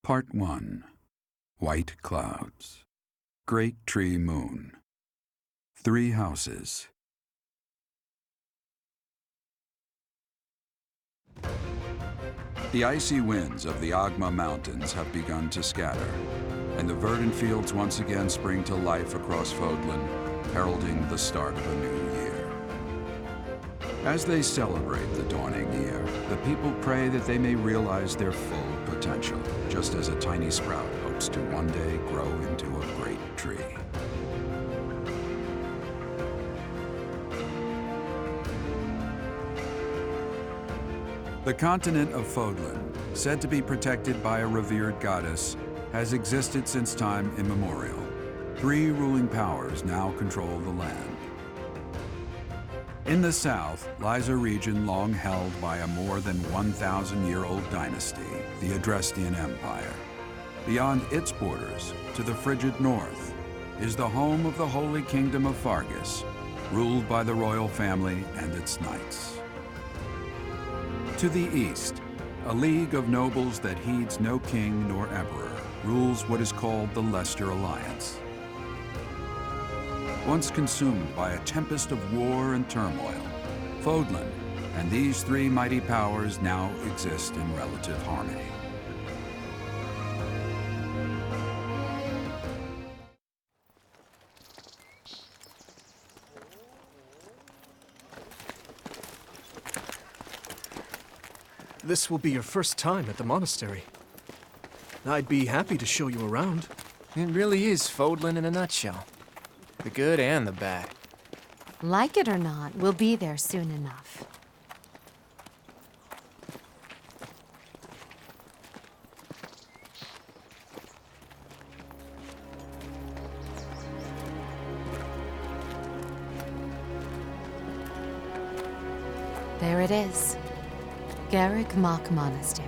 Part 1. White Clouds. Great Tree Moon. 3 houses. The icy winds of the Agma Mountains have begun to scatter, and the verdant fields once again spring to life across Fodlan, heralding the start of a new year. As they celebrate the dawning year, the people pray that they may realize their full potential, just as a tiny sprout hopes to one day grow into a great tree. The continent of Fodlan, said to be protected by a revered goddess, has existed since time immemorial. 3 ruling powers now control the land. In the south lies a region long held by a more than 1,000-year-old dynasty, the Adrestian Empire. Beyond its borders, to the frigid north, is the home of the Holy Kingdom of Fargus, ruled by the royal family and its knights. To the east, a league of nobles that heeds no king nor emperor rules what is called the Leicester Alliance. Once consumed by a tempest of war and turmoil, Fodlan and these 3 mighty powers now exist in relative harmony. This will be your first time at the monastery. I'd be happy to show you around. It really is Fodlan in a nutshell. The good and the bad. Like it or not, we'll be there soon enough. There it is. Garrick Mock Monastery.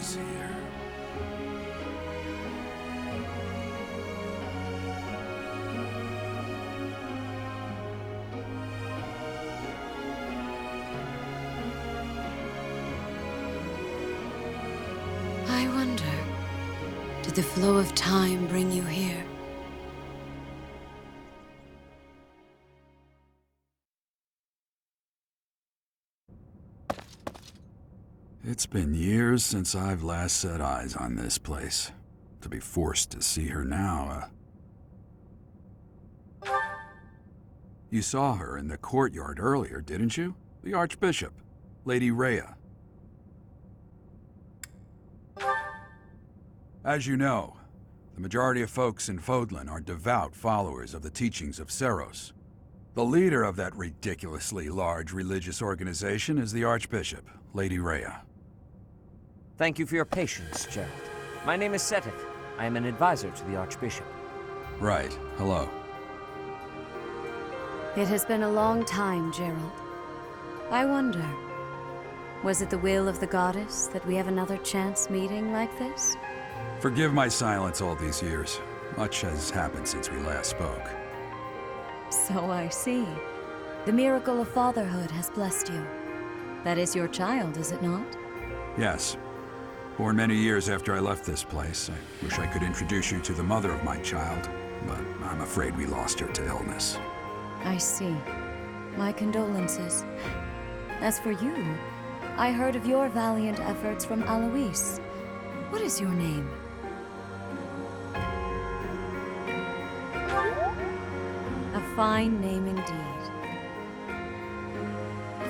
Here. I wonder, did the flow of time bring you here? It's been years since I've last set eyes on this place. To be forced to see her now, You saw her in the courtyard earlier, didn't you? The Archbishop, Lady Rhea. As you know, the majority of folks in Fodlan are devout followers of the teachings of Seros. The leader of that ridiculously large religious organization is the Archbishop, Lady Rhea. Thank you for your patience, Gerald. My name is Seteth. I am an advisor to the Archbishop. Right. Hello. It has been a long time, Gerald. I wonder, was it the will of the goddess that we have another chance meeting like this? Forgive my silence all these years. Much has happened since we last spoke. So I see. The miracle of fatherhood has blessed you. That is your child, is it not? Yes. Born many years after I left this place. I wish I could introduce you to the mother of my child, but I'm afraid we lost her to illness. I see. My condolences. As for you, I heard of your valiant efforts from Alois. What is your name? A fine name indeed.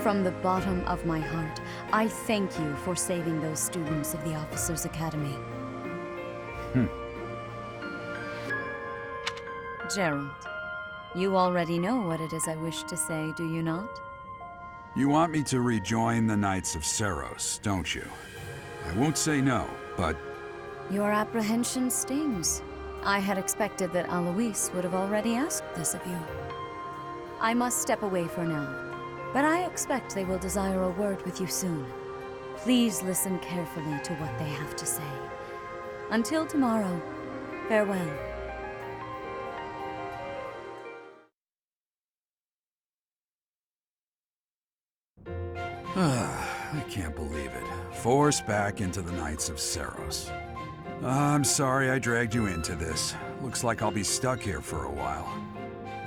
From the bottom of my heart, I thank you for saving those students of the Officers' Academy. Gerald, you already know what it is I wish to say, do you not? You want me to rejoin the Knights of Seiros, don't you? I won't say no, but Your apprehension stings. I had expected that Alois would have already asked this of you. I must step away for now, but I expect they will desire a word with you soon. Please listen carefully to what they have to say. Until tomorrow, farewell. I can't believe it. Forced back into the Knights of Seiros. I'm sorry I dragged you into this. Looks like I'll be stuck here for a while.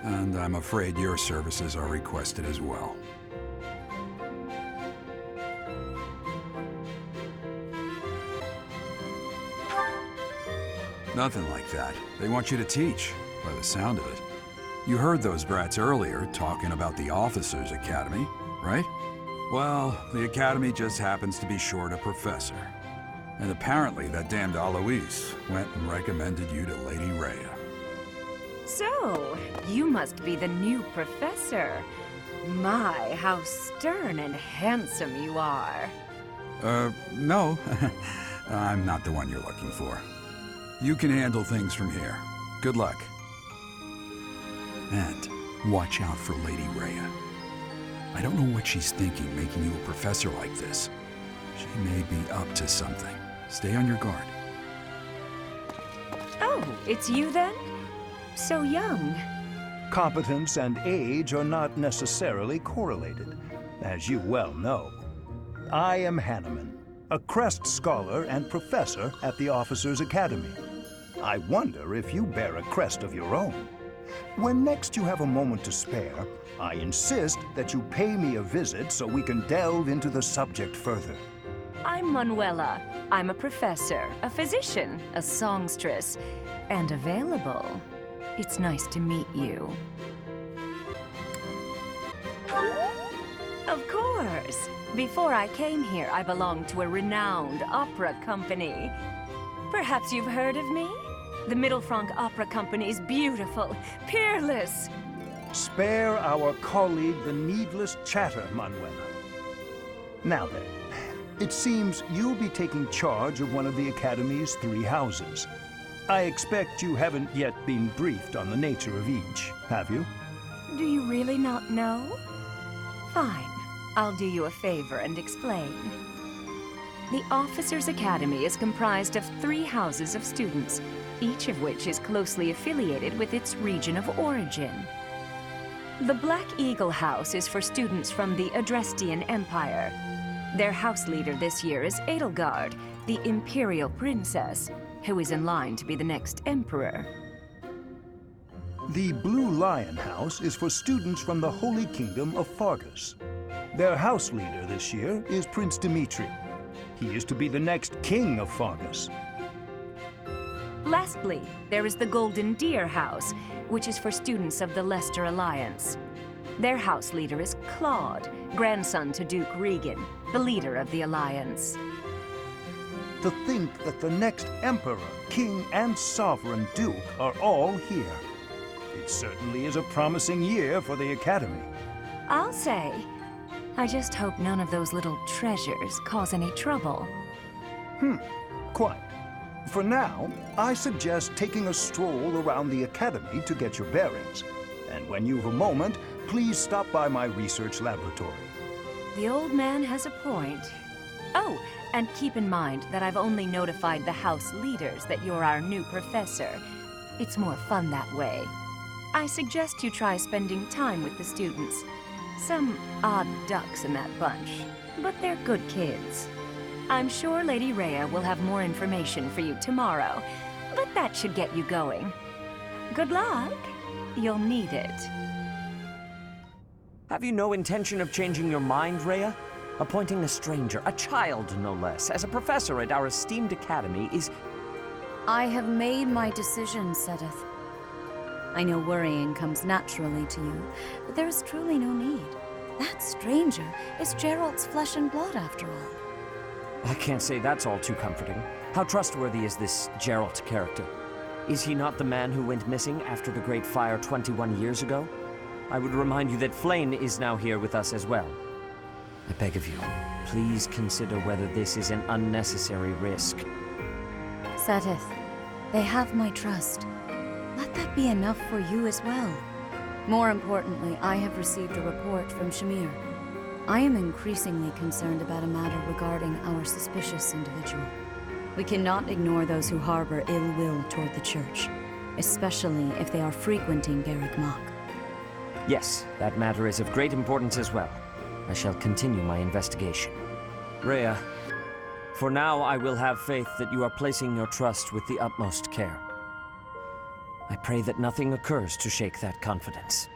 And I'm afraid your services are requested as well. Nothing like that. They want you to teach, by the sound of it. You heard those brats earlier talking about the Officers' Academy, right? Well, the Academy just happens to be short a professor. And apparently that damned Alois went and recommended you to Lady Rhea. So, you must be the new professor. My, how stern and handsome you are. No. I'm not the one you're looking for. You can handle things from here. Good luck. And watch out for Lady Rhea. I don't know what she's thinking making you a professor like this. She may be up to something. Stay on your guard. Oh, it's you then? So young. Competence and age are not necessarily correlated, as you well know. I am Hanneman, a Crest Scholar and Professor at the Officers' Academy. I wonder if you bear a crest of your own. When next you have a moment to spare, I insist that you pay me a visit so we can delve into the subject further. I'm Manuela. I'm a professor, a physician, a songstress, and available. It's nice to meet you. Of course. Before I came here, I belonged to a renowned opera company. Perhaps you've heard of me? The Middlefranc Opera Company is beautiful, peerless. Spare our colleague the needless chatter, Manuela. Now then, it seems you'll be taking charge of one of the Academy's 3 houses. I expect you haven't yet been briefed on the nature of each, have you? Do you really not know? Fine. I'll do you a favor and explain. The Officers' Academy is comprised of 3 houses of students, each of which is closely affiliated with its region of origin. The Black Eagle House is for students from the Adrestian Empire. Their house leader this year is Edelgard, the Imperial Princess, who is in line to be the next Emperor. The Blue Lion House is for students from the Holy Kingdom of Fargus. Their house leader this year is Prince Dimitri. He is to be the next king of Fargus. Lastly, there is the Golden Deer House, which is for students of the Leicester Alliance. Their house leader is Claude, grandson to Duke Regan, the leader of the Alliance. To think that the next Emperor, King, and Sovereign Duke are all here. It certainly is a promising year for the Academy. I'll say. I just hope none of those little treasures cause any trouble. Quite. For now, I suggest taking a stroll around the Academy to get your bearings. And when you've a moment, please stop by my research laboratory. The old man has a point. Oh, and keep in mind that I've only notified the house leaders that you're our new professor. It's more fun that way. I suggest you try spending time with the students. Some odd ducks in that bunch, but they're good kids. I'm sure Lady Rhea will have more information for you tomorrow, but that should get you going. Good luck. You'll need it. Have you no intention of changing your mind, Rhea? Appointing a stranger, a child no less, as a professor at our esteemed academy is... I have made my decision, Sedith. I know worrying comes naturally to you, but there is truly no need. That stranger is Gerald's flesh and blood, after all. I can't say that's all too comforting. How trustworthy is this Gerald character? Is he not the man who went missing after the Great Fire 21 years ago? I would remind you that Flayn is now here with us as well. I beg of you, please consider whether this is an unnecessary risk. Seteth, they have my trust. Let that be enough for you as well. More importantly, I have received a report from Shamir. I am increasingly concerned about a matter regarding our suspicious individual. We cannot ignore those who harbor ill will toward the Church, especially if they are frequenting Garreg Mach. Yes, that matter is of great importance as well. I shall continue my investigation. Rhea, for now I will have faith that you are placing your trust with the utmost care. I pray that nothing occurs to shake that confidence.